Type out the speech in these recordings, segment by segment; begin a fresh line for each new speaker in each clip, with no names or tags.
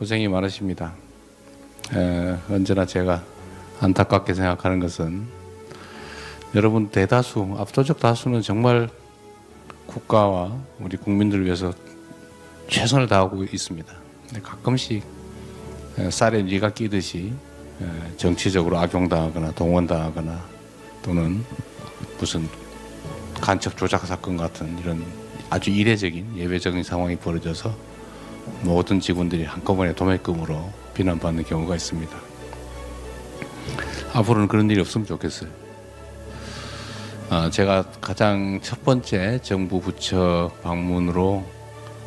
고생이 많으십니다. 언제나 제가 안타깝게 생각하는 것은 여러분 대다수, 압도적 다수는 정말 국가와 우리 국민들을 위해서 최선을 다하고 있습니다. 가끔씩 쌀에 니가 끼듯이 정치적으로 악용당하거나 동원당하거나 또는 무슨 간첩 조작 사건 같은 이런 아주 이례적인 예외적인 상황이 벌어져서 모든 직원들이 한꺼번에 도매금으로 비난받는 경우가 있습니다. 앞으로는 그런 일이 없으면 좋겠어요. 제가 가장 첫 번째 정부 부처 방문으로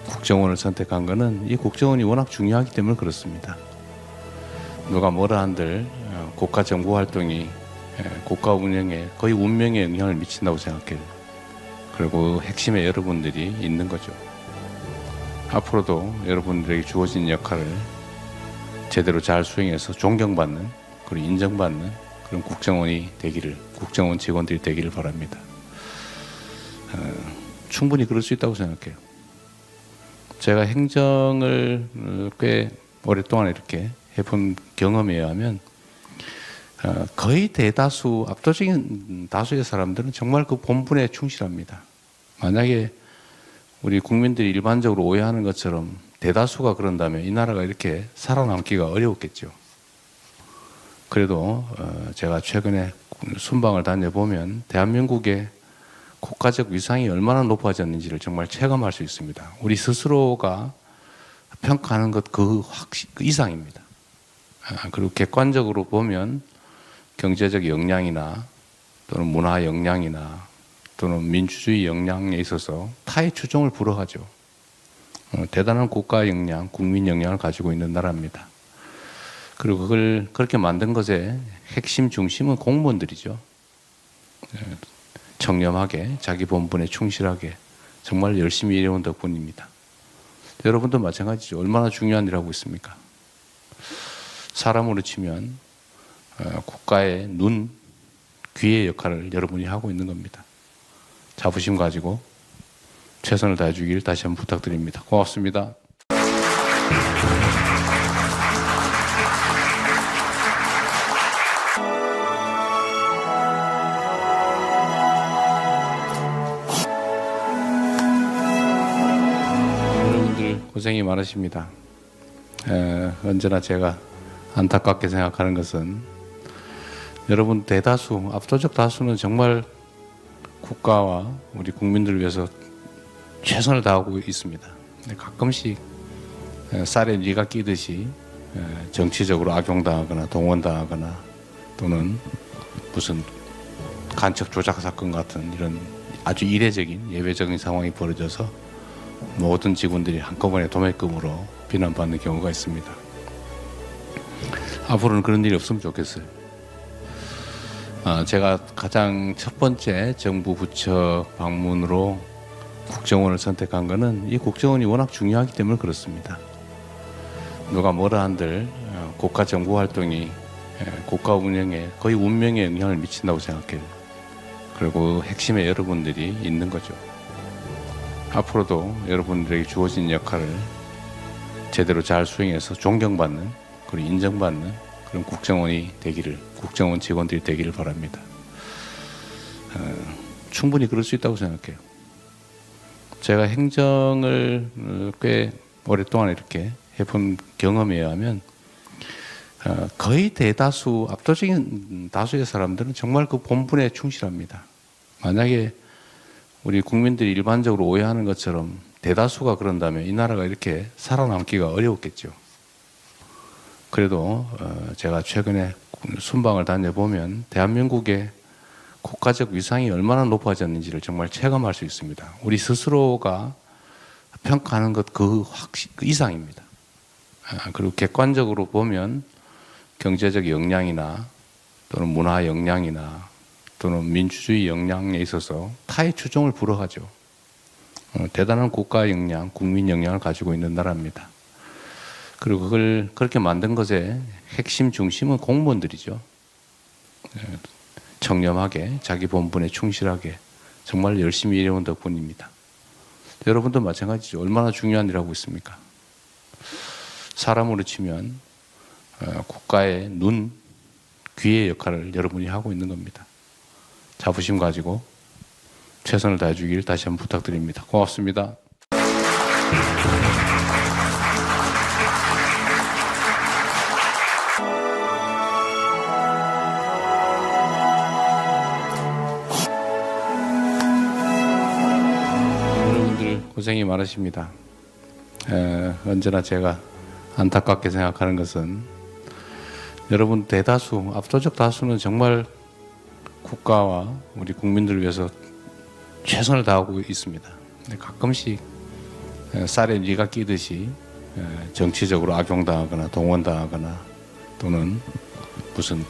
국정원을 선택한 것은 이 국정원이 워낙 중요하기 때문에 그렇습니다. 누가 뭐라 한들 국가 정보 활동이 국가 운영에 거의 운명에 영향을 미친다고 생각해요. 그리고 핵심에 여러분들이 있는 거죠. 앞으로도 여러분들에게 주어진 역할을 제대로 잘 수행해서 존경받는 그리고 인정받는 그런 국정원이 되기를, 국정원 직원들이 되기를 바랍니다. 충분히 그럴 수 있다고 생각해요. 제가 행정을 꽤 오랫동안 이렇게 해본 경험에 의하면 거의 대다수, 압도적인 다수의 사람들은 정말 그 본분에 충실합니다. 만약에 우리 국민들이 일반적으로 오해하는 것처럼 대다수가 그런다면 이 나라가 이렇게 살아남기가 어려웠겠죠. 그래도 제가 최근에 순방을 다녀보면 대한민국의 국가적 위상이 얼마나 높아졌는지를 정말 체감할 수 있습니다. 우리 스스로가 평가하는 것 그 이상입니다. 그리고 객관적으로 보면 경제적 역량이나 또는 문화 역량이나 또는 민주주의 역량에 있어서 타의 추종을 불허하죠. 대단한 국가 역량, 국민 역량을 가지고 있는 나라입니다. 그리고 그걸 그렇게 만든 것의 핵심 중심은 공무원들이죠. 청렴하게 자기 본분에 충실하게 정말 열심히 일해온 덕분입니다. 여러분도 마찬가지죠. 얼마나 중요한 일을 하고 있습니까? 사람으로 치면 국가의 눈, 귀의 역할을 여러분이 하고 있는 겁니다. 자부심 가지고 최선을 다해 주길 다시 한번 부탁드립니다. 고맙습니다. 여러분들 고생이 많으십니다. 언제나 제가 안타깝게 생각하는 것은 여러분 대다수, 압도적 다수는 정말 국가와 우리 국민들을 위해서 최선을 다하고 있습니다. 가끔씩 쌀에 니가 끼듯이 정치적으로 악용당하거나 동원당하거나 또는 무슨 간첩 조작 사건 같은 이런 아주 이례적인 예외적인 상황이 벌어져서 모든 직원들이 한꺼번에 도매금으로 비난받는 경우가 있습니다. 앞으로는 그런 일이 없으면 좋겠어요. 제가 가장 첫 번째 정부 부처 방문으로 국정원을 선택한 것은 이 국정원이 워낙 중요하기 때문에 그렇습니다. 누가 뭐라 한들 국가 정보 활동이 국가 운영에 거의 운명에 영향을 미친다고 생각해요. 그리고 핵심에 여러분들이 있는 거죠. 앞으로도 여러분들에게 주어진 역할을 제대로 잘 수행해서 존경받는 그리고 인정받는 그런 국정원이 되기를, 국정원 직원들이 되기를 바랍니다. 충분히 그럴 수 있다고 생각해요. 제가 행정을 꽤 오랫동안 이렇게 해본 경험에 의하면 거의 대다수, 압도적인 다수의 사람들은 정말 그 본분에 충실합니다. 만약에 우리 국민들이 일반적으로 오해하는 것처럼 대다수가 그런다면 이 나라가 이렇게 살아남기가 어려웠겠죠. 그래도 제가 최근에 순방을 다녀보면 대한민국의 국가적 위상이 얼마나 높아졌는지를 정말 체감할 수 있습니다. 우리 스스로가 평가하는 것 그 이상입니다. 그리고 객관적으로 보면 경제적 역량이나 또는 문화 역량이나 또는 민주주의 역량에 있어서 타의 추종을 불허하죠. 대단한 국가 역량, 국민 역량을 가지고 있는 나라입니다. 그리고 그걸 그렇게 만든 것의 핵심 중심은 공무원들이죠. 청렴하게 자기 본분에 충실하게 정말 열심히 일해온 덕분입니다. 여러분도 마찬가지죠. 얼마나 중요한 일을 하고 있습니까? 사람으로 치면 국가의 눈, 귀의 역할을 여러분이 하고 있는 겁니다. 자부심 가지고 최선을 다해 주길 다시 한번 부탁드립니다. 고맙습니다. 여러분들 고생이 많으십니다. 언제나 제가 안타깝게 생각하는 것은 여러분 대다수, 압도적 다수는 정말 국가와 우리 국민들을 위해서 최선을 다하고 있습니다. 가끔씩 쌀에 니가 끼듯이 정치적으로 악용당하거나 동원당하거나 또는 무슨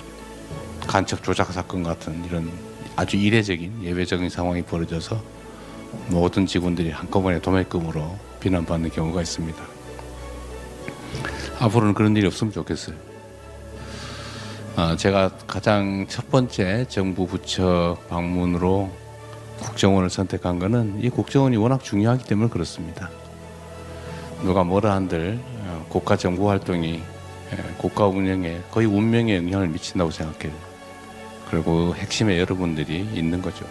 간첩 조작 사건 같은 이런 아주 이례적인 예외적인 상황이 벌어져서 모든 직원들이 한꺼번에 도매금으로 비난받는 경우가 있습니다. 앞으로는 그런 일이 없으면 좋겠어요. 제가 가장 첫 번째 정부 부처 방문으로 국정원을 선택한 것은 이 국정원이 워낙 중요하기 때문에 그렇습니다. 누가 뭐라 한들 국가 정보 활동이 국가 운영에 거의 운명에 영향을 미친다고 생각해요. 그리고 핵심에 여러분들이 있는 거죠.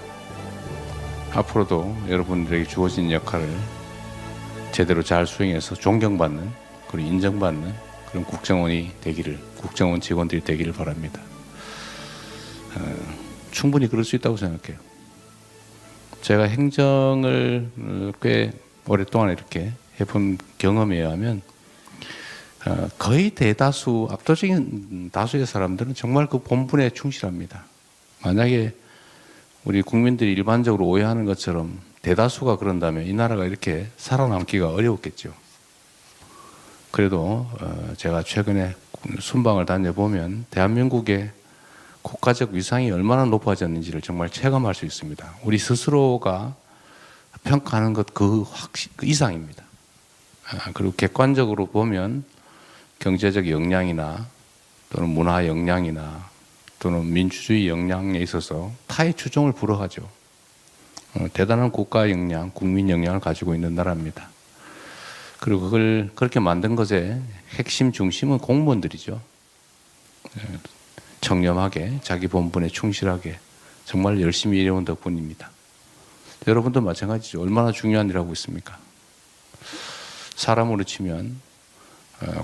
앞으로도 여러분들에게 주어진 역할을 제대로 잘 수행해서 존경받는 그리고 인정받는 그런 국정원이 되기를, 국정원 직원들이 되기를 바랍니다. 충분히 그럴 수 있다고 생각해요. 제가 행정을 꽤 오랫동안 이렇게 해본 경험에 의하면 거의 대다수, 압도적인 다수의 사람들은 정말 그 본분에 충실합니다. 만약에 우리 국민들이 일반적으로 오해하는 것처럼 대다수가 그런다면 이 나라가 이렇게 살아남기가 어려웠겠죠. 그래도 제가 최근에 순방을 다녀보면 대한민국의 국가적 위상이 얼마나 높아졌는지를 정말 체감할 수 있습니다. 우리 스스로가 평가하는 것 그 이상입니다. 그리고 객관적으로 보면 경제적 역량이나 또는 문화 역량이나 또는 민주주의 역량에 있어서 타의 추종을 불허하죠. 대단한 국가 역량, 국민 역량을 가지고 있는 나라입니다. 그리고 그걸 그렇게 만든 것의 핵심 중심은 공무원들이죠. 청렴하게 자기 본분에 충실하게 정말 열심히 일해온 덕분입니다. 여러분도 마찬가지죠. 얼마나 중요한 일을 하고 있습니까? 사람으로 치면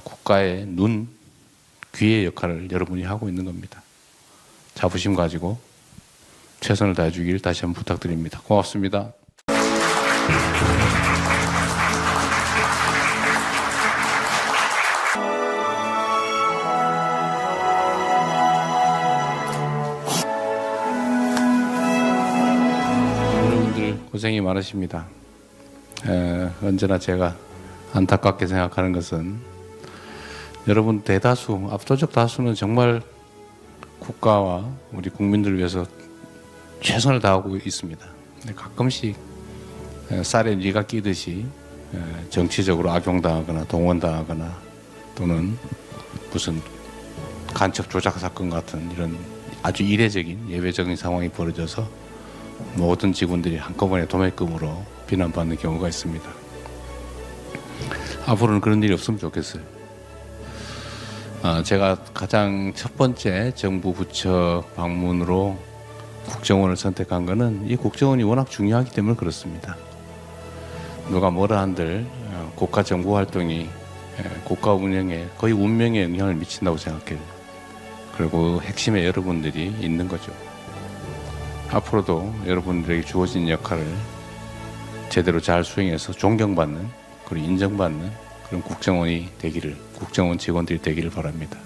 국가의 눈, 귀의 역할을 여러분이 하고 있는 겁니다. 자부심 가지고 최선을 다해 주길 다시 한번 부탁드립니다. 고맙습니다. 여러분들 고생이 많으십니다. 언제나 제가 안타깝게 생각하는 것은 여러분 대다수, 압도적 다수는 정말 국가와 우리 국민들을 위해서 최선을 다하고 있습니다. 가끔씩 쌀에 니가 끼듯이 정치적으로 악용당하거나 동원당하거나 또는 무슨 간첩 조작 사건 같은 이런 아주 이례적인 예외적인 상황이 벌어져서 모든 직원들이 한꺼번에 도매금으로 비난받는 경우가 있습니다. 앞으로는 그런 일이 없으면 좋겠어요. 제가 가장 첫 번째 정부 부처 방문으로 국정원을 선택한 것은 이 국정원이 워낙 중요하기 때문에 그렇습니다. 누가 뭐라 한들 국가 정보 활동이 국가 운영에 거의 운명에 영향을 미친다고 생각해요. 그리고 핵심에 여러분들이 있는 거죠. 앞으로도 여러분들에게 주어진 역할을 제대로 잘 수행해서 존경받는 그리고 인정받는 그런 국정원이 되기를, 국정원 직원들이 되기를 바랍니다.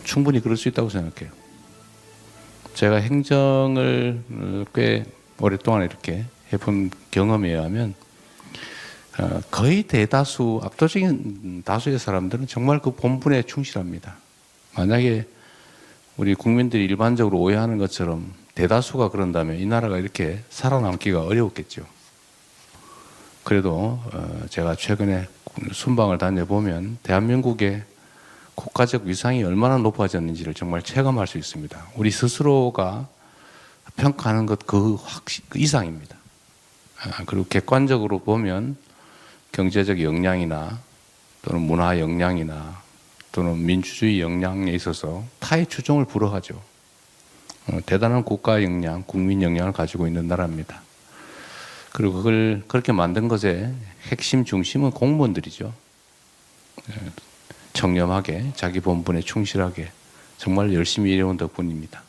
충분히 그럴 수 있다고 생각해요. 제가 행정을 꽤 오랫동안 이렇게 해본 경험에 의하면 거의 대다수, 압도적인 다수의 사람들은 정말 그 본분에 충실합니다. 만약에 우리 국민들이 일반적으로 오해하는 것처럼 대다수가 그런다면 이 나라가 이렇게 살아남기가 어려웠겠죠. 그래도 제가 최근에 순방을 다녀보면 대한민국의 국가적 위상이 얼마나 높아졌는지를 정말 체감할 수 있습니다. 우리 스스로가 평가하는 것 그 이상입니다. 그리고 객관적으로 보면 경제적 역량이나 또는 문화 역량이나 또는 민주주의 역량에 있어서 타의 추종을 불허하죠. 대단한 국가 역량, 국민 역량을 가지고 있는 나라입니다. 그리고 그걸 그렇게 만든 것의 핵심 중심은 공무원들이죠. 청렴하게 자기 본분에 충실하게 정말 열심히 일해온 덕분입니다.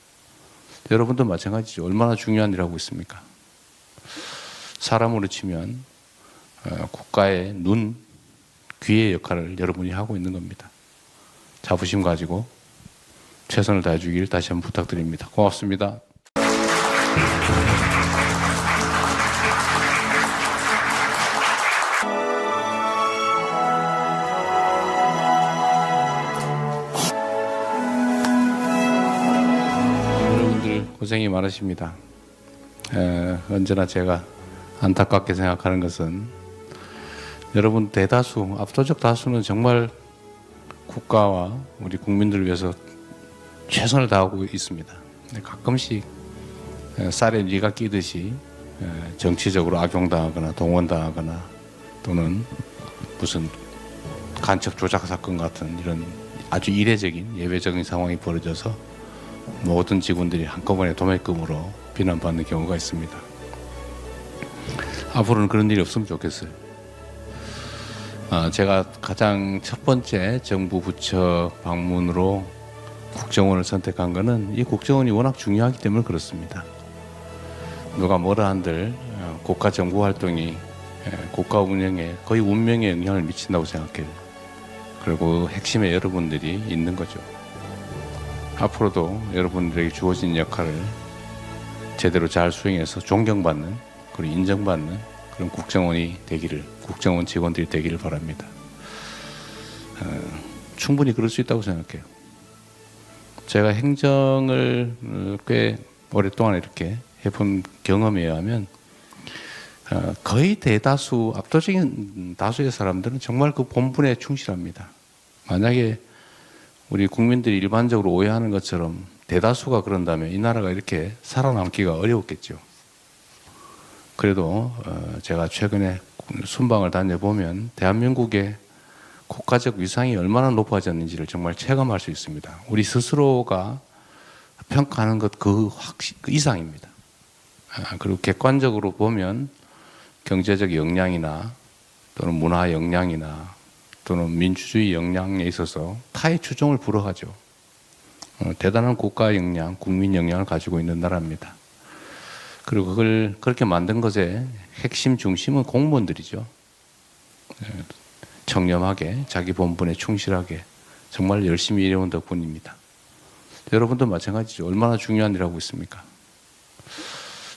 여러분도 마찬가지죠. 얼마나 중요한 일을 하고 있습니까? 사람으로 치면 국가의 눈, 귀의 역할을 여러분이 하고 있는 겁니다. 자부심 가지고 최선을 다해주길 다시 한번 부탁드립니다. 고맙습니다. 여러분들 고생이 많으십니다. 언제나 제가 안타깝게 생각하는 것은 여러분 대다수, 압도적 다수는 정말 국가와 우리 국민들을 위해서 최선을 다하고 있습니다. 가끔씩 쌀에 뉘가 끼듯이 정치적으로 악용당하거나 동원당하거나 또는 무슨 간첩 조작 사건 같은 이런 아주 이례적인 예외적인 상황이 벌어져서 모든 직원들이 한꺼번에 도매금으로 비난받는 경우가 있습니다. 앞으로는 그런 일이 없으면 좋겠어요. 제가 가장 첫 번째 정부 부처 방문으로 국정원을 선택한 것은 이 국정원이 워낙 중요하기 때문에 그렇습니다. 누가 뭐라 한들 국가 정보 활동이 국가 운영에 거의 운명에 영향을 미친다고 생각해요. 그리고 핵심에 여러분들이 있는 거죠. 앞으로도 여러분들에게 주어진 역할을 제대로 잘 수행해서 존경받는 그리고 인정받는 그런 국정원이 되기를, 국정원 직원들이 되기를 바랍니다. 충분히 그럴 수 있다고 생각해요. 제가 행정을 꽤 오랫동안 이렇게 해본 경험에 의하면 거의 대다수, 압도적인 다수의 사람들은 정말 그 본분에 충실합니다. 만약에 우리 국민들이 일반적으로 오해하는 것처럼 대다수가 그런다면 이 나라가 이렇게 살아남기가 어려웠겠죠. 그래도 제가 최근에 순방을 다녀보면 대한민국의 국가적 위상이 얼마나 높아졌는지를 정말 체감할 수 있습니다. 우리 스스로가 평가하는 것 그 이상입니다. 그리고 객관적으로 보면 경제적 역량이나 또는 문화 역량이나 또는 민주주의 역량에 있어서 타의 추종을 불허하죠. 대단한 국가 역량, 국민 역량을 가지고 있는 나라입니다. 그리고 그걸 그렇게 만든 것의 핵심 중심은 공무원들이죠. 청렴하게 자기 본분에 충실하게 정말 열심히 일해온 덕분입니다. 여러분도 마찬가지죠. 얼마나 중요한 일을 하고 있습니까?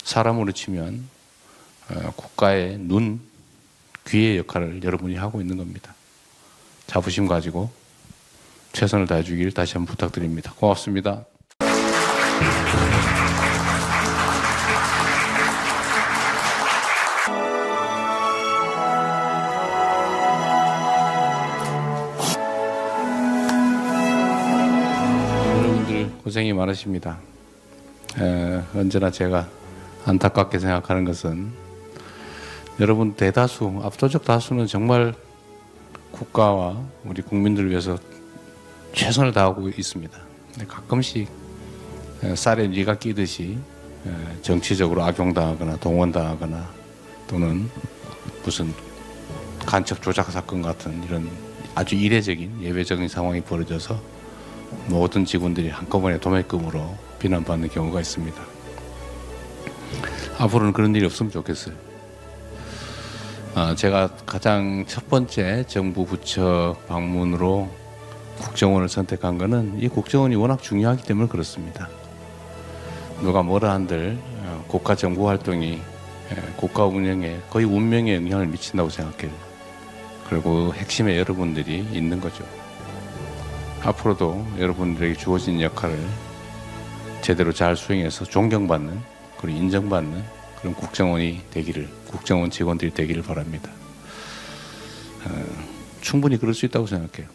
사람으로 치면 국가의 눈, 귀의 역할을 여러분이 하고 있는 겁니다. 자부심 가지고 최선을 다해주길 다시 한번 부탁드립니다. 고맙습니다. 여러분들 고생이 많으십니다. 언제나 제가 안타깝게 생각하는 것은 여러분 대다수, 압도적 다수는 정말 국가와 우리 국민들을 위해서 최선을 다하고 있습니다. 가끔씩 쌀에 뉘가 끼듯이 정치적으로 악용당하거나 동원당하거나 또는 무슨 간첩 조작 사건 같은 이런 아주 이례적인 예외적인 상황이 벌어져서 모든 직원들이 한꺼번에 도매금으로 비난받는 경우가 있습니다. 앞으로는 그런 일이 없으면 좋겠어요. 제가 가장 첫 번째 정부 부처 방문으로 국정원을 선택한 것은 이 국정원이 워낙 중요하기 때문에 그렇습니다. 누가 뭐라 한들 국가 정보 활동이 국가 운영에 거의 운명에 영향을 미친다고 생각해요. 그리고 핵심에 여러분들이 있는 거죠. 앞으로도 여러분들에게 주어진 역할을 제대로 잘 수행해서 존경받는 그리고 인정받는 그런 국정원이 되기를, 국정원 직원들이 되기를 바랍니다. 충분히 그럴 수 있다고 생각해요.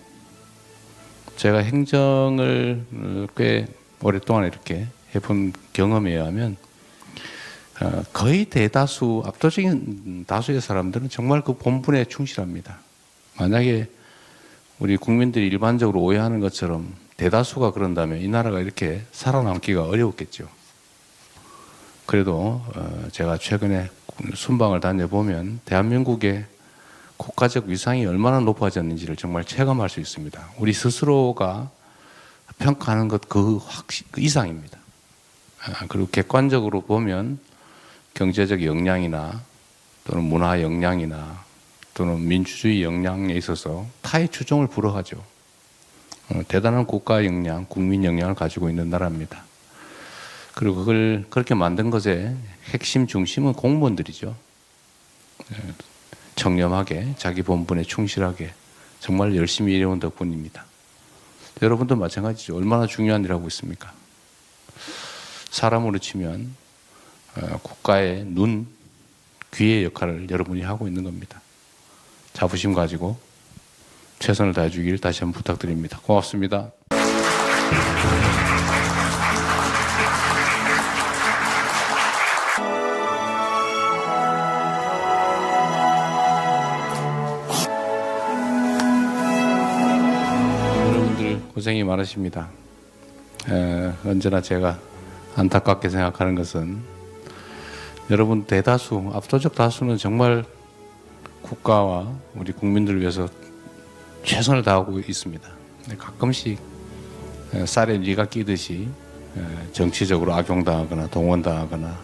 제가 행정을 꽤 오랫동안 이렇게 해본 경험에 의하면 거의 대다수, 압도적인 다수의 사람들은 정말 그 본분에 충실합니다. 만약에 우리 국민들이 일반적으로 오해하는 것처럼 대다수가 그런다면 이 나라가 이렇게 살아남기가 어려웠겠죠. 그래도 제가 최근에 순방을 다녀보면 대한민국의 국가적 위상이 얼마나 높아졌는지를 정말 체감할 수 있습니다. 우리 스스로가 평가하는 것 그 이상입니다. 그리고 객관적으로 보면 경제적 역량이나 또는 문화 역량이나 또는 민주주의 역량에 있어서 타의 추종을 불허하죠. 대단한 국가 역량, 국민 역량을 가지고 있는 나라입니다. 그리고 그걸 그렇게 만든 것의 핵심 중심은 공무원들이죠. 청렴하게 자기 본분에 충실하게 정말 열심히 일해온 덕분입니다. 여러분도 마찬가지죠. 얼마나 중요한 일을 하고 있습니까? 사람으로 치면 국가의 눈, 귀의 역할을 여러분이 하고 있는 겁니다. 자부심 가지고 최선을 다해주길 다시 한번 부탁드립니다. 고맙습니다. 여러분들 고생이 많으십니다. 언제나 제가 안타깝게 생각하는 것은 여러분 대다수, 압도적 다수는 정말 국가와 우리 국민들을 위해서 최선을 다하고 있습니다. 가끔씩 쌀에 니가 끼듯이 정치적으로 악용당하거나 동원당하거나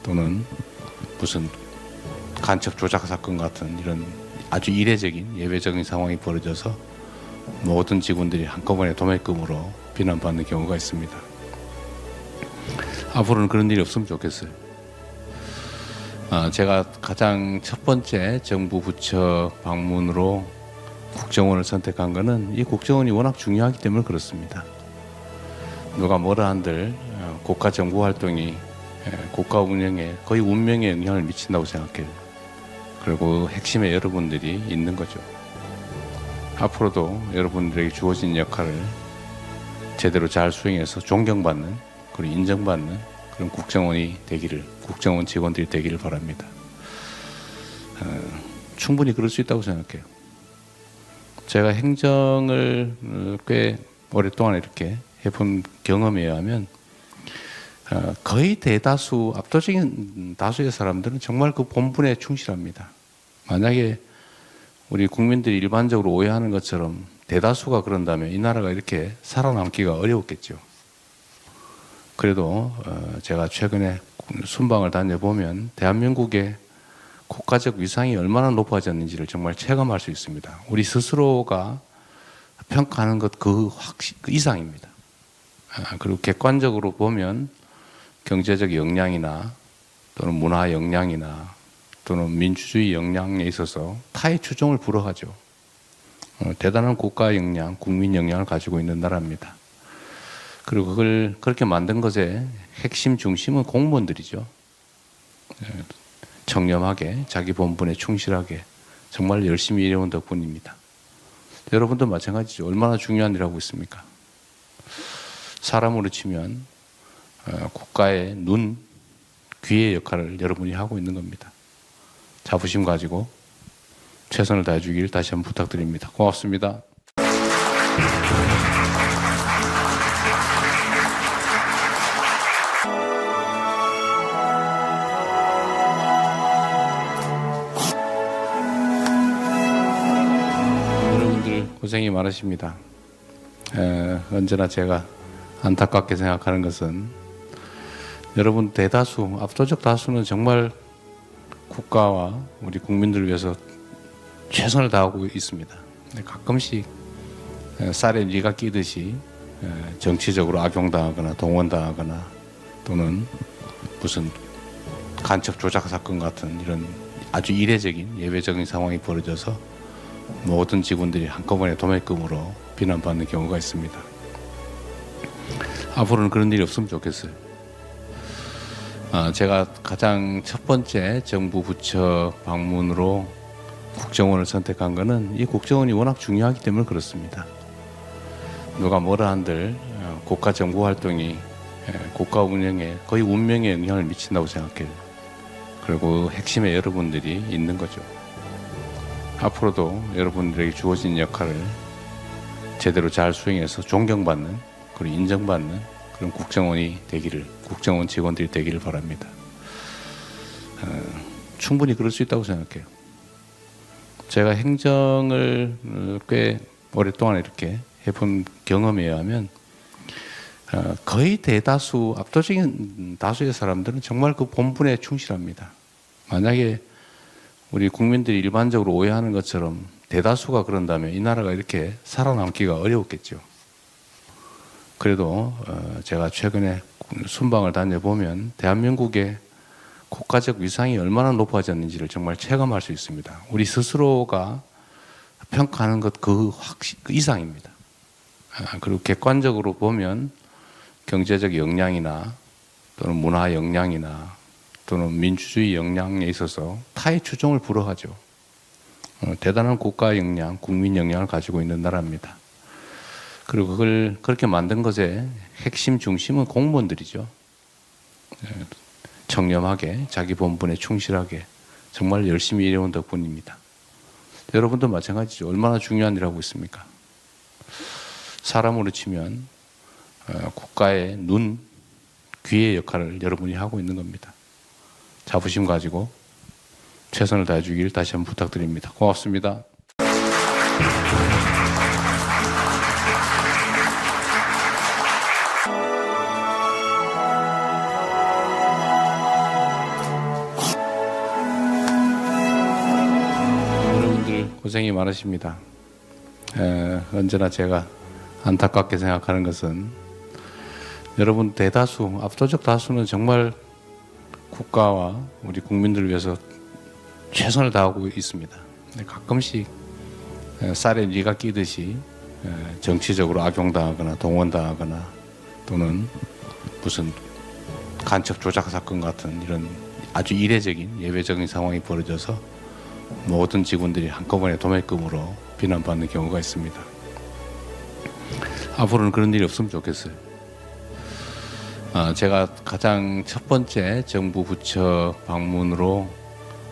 또는 무슨 간첩 조작 사건 같은 이런 아주 이례적인 예외적인 상황이 벌어져서 모든 직원들이 한꺼번에 도매금으로 비난받는 경우가 있습니다. 앞으로는 그런 일이 없으면 좋겠어요. 제가 가장 첫 번째 정부 부처 방문으로 국정원을 선택한 것은 이 국정원이 워낙 중요하기 때문에 그렇습니다. 누가 뭐라 한들 국가 정보 활동이 국가 운영에 거의 운명에 영향을 미친다고 생각해요. 그리고 핵심에 여러분들이 있는 거죠. 앞으로도 여러분들에게 주어진 역할을 제대로 잘 수행해서 존경받는 그리고 인정받는 그런 국정원이 되기를, 국정원 직원들이 되기를 바랍니다. 충분히 그럴 수 있다고 생각해요. 제가 행정을 꽤 오랫동안 이렇게 해본 경험에 의하면 거의 대다수, 압도적인 다수의 사람들은 정말 그 본분에 충실합니다. 만약에 우리 국민들이 일반적으로 오해하는 것처럼 대다수가 그런다면 이 나라가 이렇게 살아남기가 어려웠겠죠. 그래도 제가 최근에 순방을 다녀보면 대한민국의 국가적 위상이 얼마나 높아졌는지를 정말 체감할 수 있습니다. 우리 스스로가 평가하는 것 그 이상입니다. 그리고 객관적으로 보면 경제적 역량이나 또는 문화 역량이나 또는 민주주의 역량에 있어서 타의 추종을 불허하죠. 대단한 국가 역량, 국민 역량을 가지고 있는 나라입니다. 그리고 그걸 그렇게 만든 것의 핵심 중심은 공무원들이죠. 청렴하게 자기 본분에 충실하게 정말 열심히 일해온 덕분입니다. 여러분도 마찬가지죠. 얼마나 중요한 일을 하고 있습니까? 사람으로 치면 국가의 눈, 귀의 역할을 여러분이 하고 있는 겁니다. 자부심 가지고 최선을 다해주길 다시 한번 부탁드립니다. 고맙습니다. 여러분들 고생이 많으십니다. 언제나 제가 안타깝게 생각하는 것은 여러분 대다수, 압도적 다수는 정말 국가와 우리 국민들을 위해서 최선을 다하고 있습니다. 가끔씩 쌀에 니가 끼듯이 정치적으로 악용당하거나 동원당하거나 또는 무슨 간첩 조작 사건 같은 이런 아주 이례적인 예외적인 상황이 벌어져서 모든 직원들이 한꺼번에 도매금으로 비난받는 경우가 있습니다. 앞으로는 그런 일이 없으면 좋겠어요. 제가 가장 첫 번째 정부 부처 방문으로 국정원을 선택한 것은 이 국정원이 워낙 중요하기 때문에 그렇습니다. 누가 뭐라 한들 국가 정보 활동이 국가 운영에 거의 운명에 영향을 미친다고 생각해요. 그리고 핵심에 여러분들이 있는 거죠. 앞으로도 여러분들에게 주어진 역할을 제대로 잘 수행해서 존경받는 그리고 인정받는 그런 국정원이 되기를, 국정원 직원들이 되기를 바랍니다. 충분히 그럴 수 있다고 생각해요. 제가 행정을 꽤 오랫동안 이렇게 해본 경험에 의하면 거의 대다수, 압도적인 다수의 사람들은 정말 그 본분에 충실합니다. 만약에 우리 국민들이 일반적으로 오해하는 것처럼 대다수가 그런다면 이 나라가 이렇게 살아남기가 어려웠겠죠. 그래도 제가 최근에 순방을 다녀보면 대한민국의 국가적 위상이 얼마나 높아졌는지를 정말 체감할 수 있습니다. 우리 스스로가 평가하는 것 그 이상입니다. 그리고 객관적으로 보면 경제적 역량이나 또는 문화 역량이나 또는 민주주의 역량에 있어서 타의 추종을 불허하죠. 대단한 국가 역량, 국민 역량을 가지고 있는 나라입니다. 그리고 그걸 그렇게 만든 것의 핵심 중심은 공무원들이죠. 청렴하게 자기 본분에 충실하게 정말 열심히 일해온 덕분입니다. 여러분도 마찬가지죠. 얼마나 중요한 일을 하고 있습니까? 사람으로 치면 국가의 눈, 귀의 역할을 여러분이 하고 있는 겁니다. 자부심 가지고 최선을 다해주길 다시 한번 부탁드립니다. 고맙습니다. 여러분들 고생이 많으십니다. 언제나 제가 안타깝게 생각하는 것은 여러분 대다수, 압도적 다수는 정말 국가와 우리 국민들을 위해서 최선을 다하고 있습니다. 가끔씩 쌀에 뉘가 끼듯이 정치적으로 악용당하거나 동원당하거나 또는 무슨 간첩 조작 사건 같은 이런 아주 이례적인 예외적인 상황이 벌어져서 모든 직원들이 한꺼번에 도매금으로 비난받는 경우가 있습니다. 앞으로는 그런 일이 없으면 좋겠어요. 제가 가장 첫 번째 정부 부처 방문으로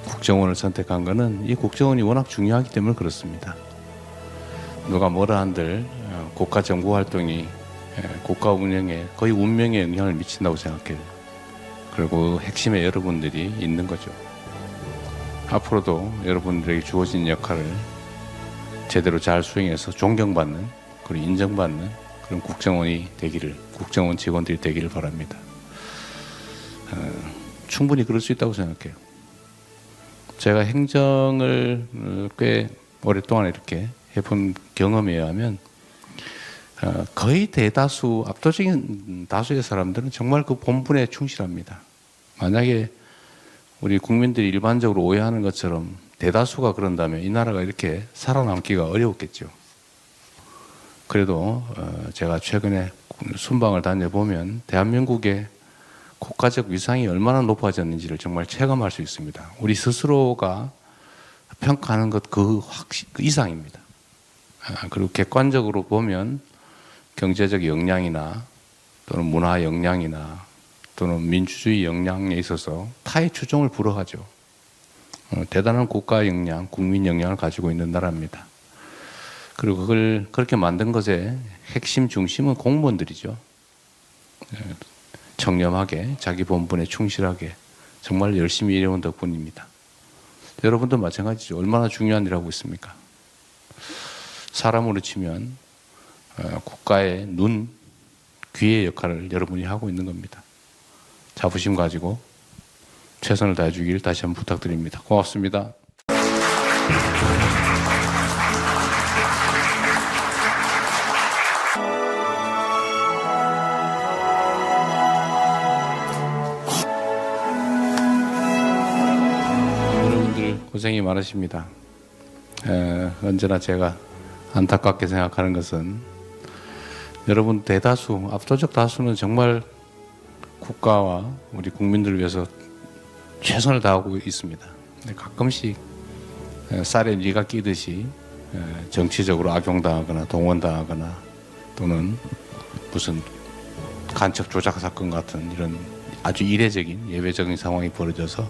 국정원을 선택한 것은 이 국정원이 워낙 중요하기 때문에 그렇습니다. 누가 뭐라 한들 국가 정보 활동이 국가 운영에 거의 운명에 영향을 미친다고 생각해요. 그리고 핵심에 여러분들이 있는 거죠. 앞으로도 여러분들에게 주어진 역할을 제대로 잘 수행해서 존경받는 그리고 인정받는 그런 국정원이 되기를, 국정원 직원들이 되기를 바랍니다. 충분히 그럴 수 있다고 생각해요. 제가 행정을 꽤 오랫동안 이렇게 해본 경험에 의하면 거의 대다수, 압도적인 다수의 사람들은 정말 그 본분에 충실합니다. 만약에 우리 국민들이 일반적으로 오해하는 것처럼 대다수가 그런다면 이 나라가 이렇게 살아남기가 어려웠겠죠. 그래도 제가 최근에 순방을 다녀보면 대한민국의 국가적 위상이 얼마나 높아졌는지를 정말 체감할 수 있습니다. 우리 스스로가 평가하는 것 그 이상입니다. 그리고 객관적으로 보면 경제적 역량이나 또는 문화 역량이나 또는 민주주의 역량에 있어서 타의 추종을 불허하죠. 대단한 국가 역량, 국민 역량을 가지고 있는 나라입니다. 그리고 그걸 그렇게 만든 것의 핵심 중심은 공무원들이죠. 청렴하게 자기 본분에 충실하게 정말 열심히 일해온 덕분입니다. 여러분도 마찬가지죠. 얼마나 중요한 일을 하고 있습니까? 사람으로 치면 국가의 눈, 귀의 역할을 여러분이 하고 있는 겁니다. 자부심 가지고 최선을 다해주길 다시 한번 부탁드립니다. 고맙습니다. 여러분들 고생이 많으십니다. 언제나 제가 안타깝게 생각하는 것은 여러분 대다수, 압도적 다수는 정말 국가와 우리 국민들을 위해서 최선을 다하고 있습니다. 가끔씩 쌀에 뉘가 끼듯이 정치적으로 악용당하거나 동원당하거나 또는 무슨 간첩 조작 사건 같은 이런 아주 이례적인 예외적인 상황이 벌어져서